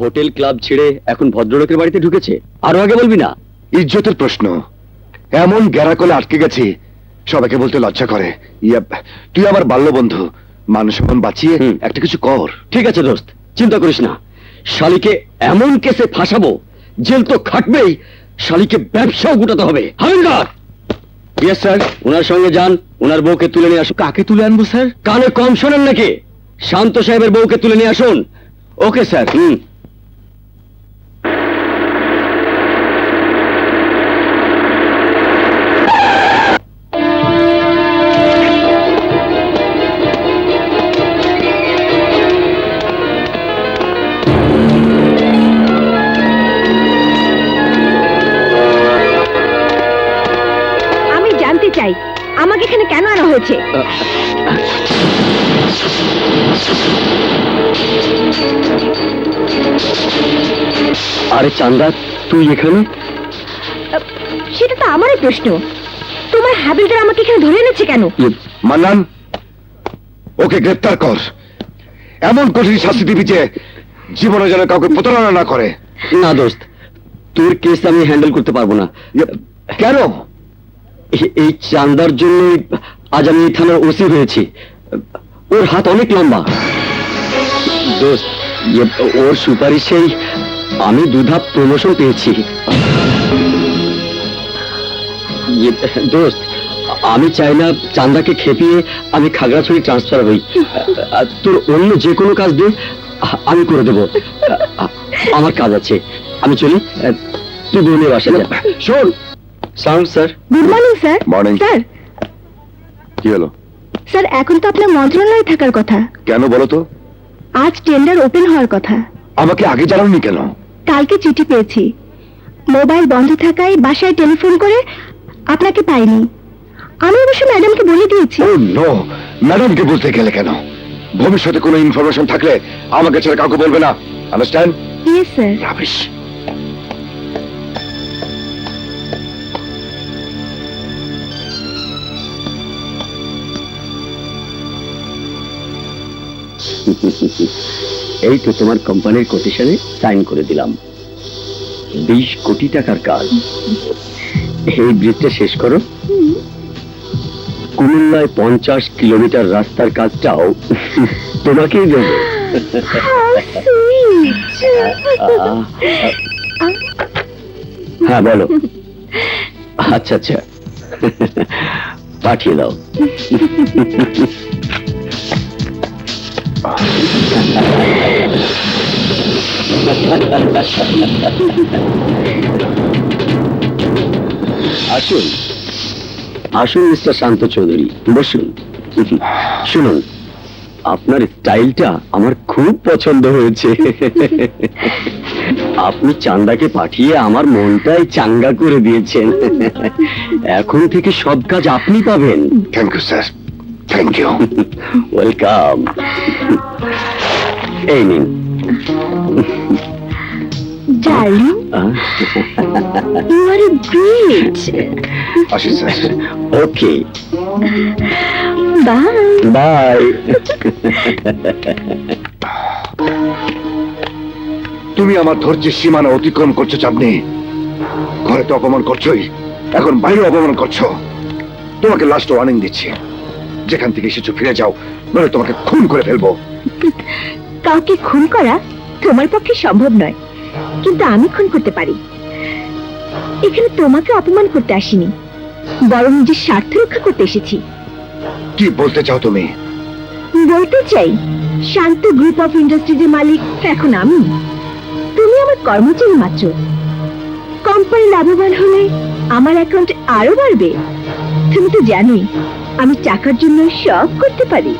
Hotel club ছেড়ে এখন ভদ্রলোকের বাড়িতে ঢুকেছে, আরো আগে বলবি না? ইজ্জতের প্রশ্ন, এমন গ্যারাকলে আটকে গেছি সবাইকে বলতে লজ্জা করে। তুই আমার বাল্য বন্ধু, মান সম্মান বাঁচিয়ে একটা কিছু কর। ঠিক আছে দোস্ত, চিন্তা করিস না, শালিকে এমন কেসে ফাঁসাবো, জেল তো খাটবেই, শালিকে ব্যবসাও গুটাতে হবে। হাবিলদার! Yes sir. ওনার সঙ্গে যান, ওনার বউকে তুলে নিয়ে আসুন। কাকে তুলে আনবো স্যার? কানে কম শোনেন নাকি? শান্ত সাহেবের বউকে তুলে নিয়ে আসুন। Okay sir. আমি জানতে চাই আমাকে এখানে কেন আনা হয়েছে? আরে চান্দা, তুই এখানে? সেটা তো আমারই প্রশ্ন। তোমার হাবিলদার আমাকে এখানে ধরে এনেছে কেন? মান্নান, ওকে গ্রেফতার কর, এমন কঠিন শাস্তি দিবি যে জীবনে যেন কাউকে প্রতারণা না করে। না দোস্ত, তোর কেস আমি হ্যান্ডেল করতে পারবো না। কেন? এই চান্দার জন্যই আজ আমি এই থানার ওসি হয়েছি। ওর হাত অনেক লম্বা দোস্ত, ওর সুপারিশেই আমি দুধাপ প্রমোশন পেয়েছি। দোস্ত, আমি চাই না চান্দাকে খেপিয়ে আমি খাগড়াছড়ি ট্রান্সফার হই। তোর অন্য যে কোনো কাজ দে, আমি করে দেব। আমার কাজ আছে, আমি চলি। তুই বলে বাসা যা। শোন sound sir. Good morning sir. Morning. Sir, কি হলো? স্যার এখন তো আপনার মন্ত্রণালয়ে থাকার কথা। কেন বলো তো? আজ টেন্ডার ওপেন হওয়ার কথা। আমাকে আগে জানাওনি কেন? কালকে চিঠি পেয়েছি, মোবাইল বন্ধ থাকায় বাসায় টেলিফোন করে আপনাকে পাইনি। আমি অবশ্য ম্যাডামকে বলে দিয়েছি। ও নো, ম্যাডামকে বলতে গেলে কেন? ভবিষ্যতে কোনো ইনফরমেশন থাকলে আমাকে ছেড়ে কাউকে বলবে না, আন্ডারস্ট্যান্ড? Yes sir. রাবিশ। এই তো তোমার কোম্পানির কোটেশনে সাইন করে দিলাম। 20 কোটি টাকার কাজ। এই ব্রিজটা শেষ করো, কুমিল্লায় 50 কিলোমিটার রাস্তার কাজটাও তোমাকেই দেব। হ্যাঁ বলো। আচ্ছা আচ্ছা, পাঠিয়ে দাও। আসুন আসুন মিস্টার শান্ত চৌধুরী, বসুন। শুনুন, আপনার স্টাইলটা আমার খুব পছন্দ হয়েছে। আপনি চান্দাকে পাঠিয়ে আমার মনটাই চাঙ্গা করে দিয়েছেন। এখন থেকে সব কাজ আপনি পাবেন। Thank you sir, thank you. Welcome. এই নিন। Darling, you are great. আসি স্যার। Okay, bye bye. তুমি আমার ধৈর্যের সীমানা অতিক্রম করছো চাঁদনি। ঘরে তো অপমান করছোই, এখন বাইরে অপমান করছো। তোমাকে লাস্ট ওয়ার্নিং দিচ্ছি, যেখান থেকে এসেছো ফিরে যাও, নইলে তোমাকে খুন করে ফেলবো। কাউকে খুন করা তোমার পক্ষে সম্ভব নয়, কিন্তু আমি খুন করতে পারি। এখানে তোমাকে অপমান করতে আসিনি, বরং নিজের স্বার্থ রক্ষা করতে এসেছি। কি বলতে চাও তুমি? বলতে চাই, শান্ত গ্রুপ অফ ইন্ডাস্ট্রিজের মালিক এখন আমি। তুমি আমার কর্মচারী মাত্র। কোম্পানি লাভবান হলে আমার অ্যাকাউন্ট আরো বাড়বে। তুমি তো জানোই আমি টাকার জন্য সব করতে পারি।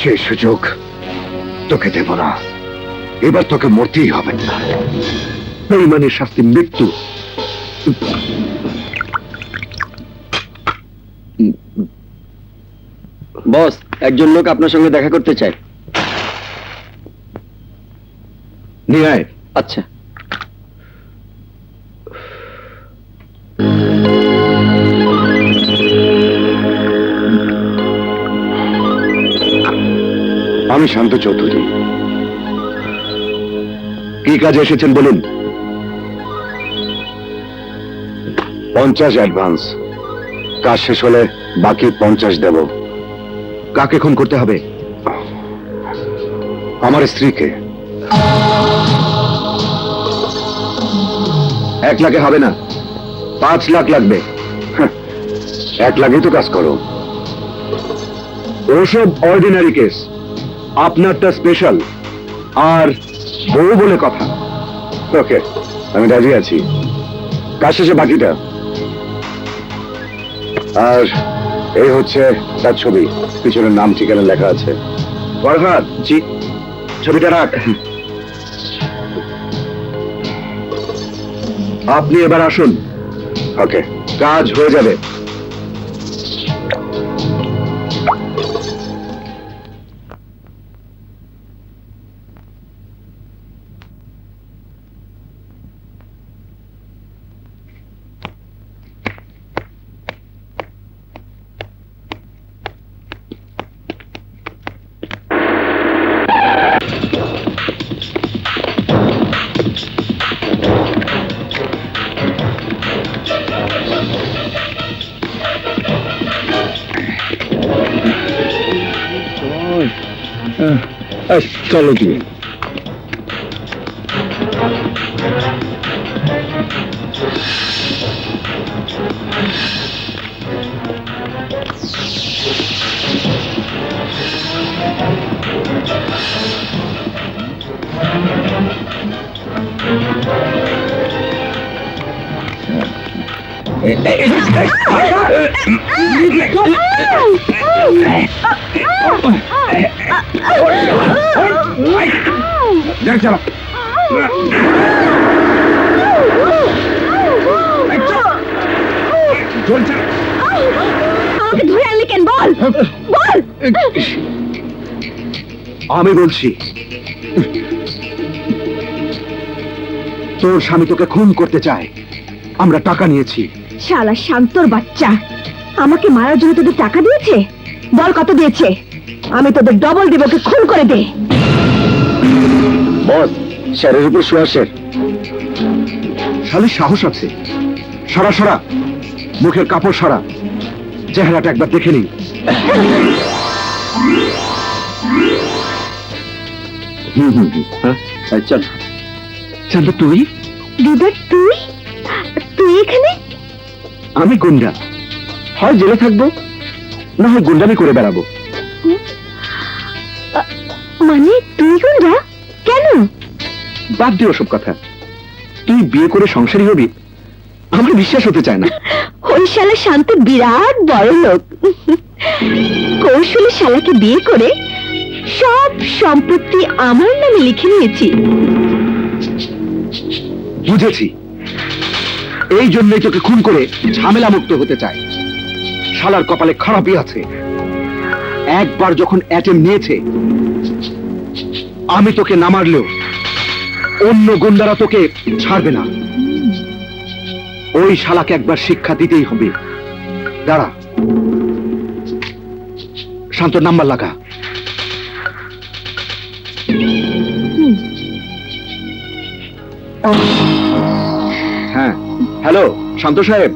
সেই সুযোগ তোকে দেব না। এবার তোকে মরতেই হবে। বেঈমানের শাস্তি মৃত্যু। বস, একজন লোক আপনার সঙ্গে দেখা করতে চায়। নিয়ে আয়। আচ্ছা। আমি শান্ত চৌধুরী। কি কাজে এসেছেন বলুন? 50 অ্যাডভান্স, কাজ শেষ হলে বাকি 50 দেব। কাকে খুন করতে হবে? আমার স্ত্রীকে। 1 লাখে হবে না, 5 লাখ লাগবে। 1 লাখেই তো কাজ করো। ওসব অর্ডিনারি কেস, আপনারটা স্পেশাল, আর বউ বলে কথা। ওকে, আমি রাজি আছি। কাজ শেষে বাকিটা। আর এই হচ্ছে তার ছবি, পিছনে নাম ঠিকানা লেখা আছে। ফরহাদ জি, ছবিটা রাখ। আপনি এবার আসুন। ওকে, কাজ হয়ে যাবে। চলো তুমি। আমাকে ধরে আনলি কেন? বল বল। আমি বলছি, তোর স্বামী তোকে খুন করতে চায়, আমরা টাকা নিয়েছি। শালা শান্তর বাচ্চা, আমাকে মারার জন্য তোদের টাকা দিয়েছে? বল কত দিয়েছে, আমি তোদের ডবল দিব, ওকে খুন করে দে। বস, স্যারের উপর শুয়াশের শালির সাহস আছে। সরা সরা, মুখের কাপড় সরা, চেহারাটা একবার দেখে নিই। চল চল। তুই? দিদা তুই? তুই এখানে? আমি গুন্ডা, হয় জেলে থাকবো, না হয় গুন্ডামি করে বেড়াবো। মানে তুই গুন্ডা? কেন? বাদ দিও সব কথা। তুই বিয়ে করে সংসারী হবি, আমার বিশ্বাস হতে চায় না। ওই শালা শান্ত বিরাট বড় লোক, কৌশলী শালাকে বিয়ে করে সব সম্পত্তি আমার নামে লিখে নিয়েছি। বুঝেছি, এই জন্যই তোকে খুন করে ঝামেলা মুক্ত হতে চায়। শালার কপালে খারাপই আছে, একবার যখন অ্যাটেম্প নিয়েছে, আমি তোকে না মারলেও অন্য গুন্ডারা তোকে ছাড়বে না। ওই শালাকে একবার শিক্ষা দিতেই হবে। দাঁড়া, শান্তর নাম্বার লাগা। হ্যাঁ, হ্যালো শান্ত সাহেব,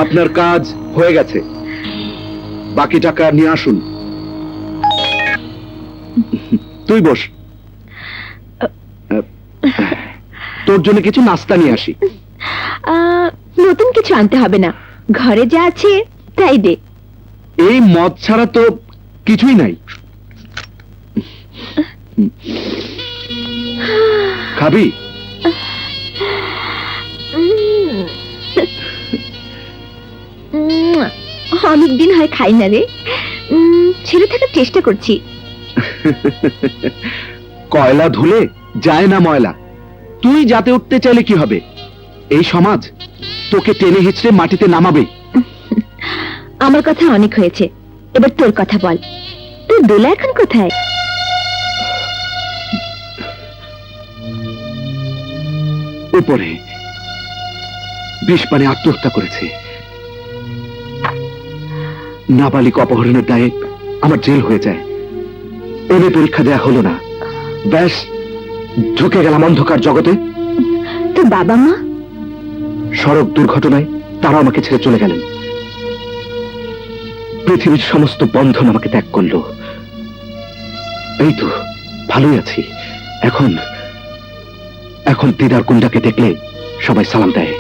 আপনার কাজ হয়ে গেছে, বাকি টাকা নিয়ে আসুন। তুই বস, তোর জন্য কিছু নাস্তা নিয়ে আসি। নতুন কিছু আনতে হবে না, ঘরে যা আছে তাই দে। এই মদ ছাড়া তো কিছুই নাই। খাবি? অনেকদিন হয় খাই না রে, ছেড়ে থাকার চেষ্টা করছি। কয়লা ধুলে যায় না ময়লা। তুই যাতে উঠতে চাইলে কি হবে, এই সমাজ তোকে টেনে হিচড়ে মাটিতে নামাবে। আমার কথা অনেক হয়েছে, এবার তোর কথা বল। তোর দোলা এখন কোথায়? উপরে বিষ পানে আত্মহত্যা করেছে। নাবালিক অপহরণের দায়ে আমার জেল হয়ে যায়, এমএ পরীক্ষা দেয়া হলো না, ব্যাস ঢুকে গেলাম অন্ধকার জগতে। তো বাবা মা? সড়ক দুর্ঘটনায় তারা আমাকে ছেড়ে চলে গেলেন। পৃথিবীর সমস্ত বন্ধন আমাকে ত্যাগ করলো। এই তো ভালোই আছি। এখন এখন দিদার কুণ্ডাকে দেখলে সবাই সালাম দেয়।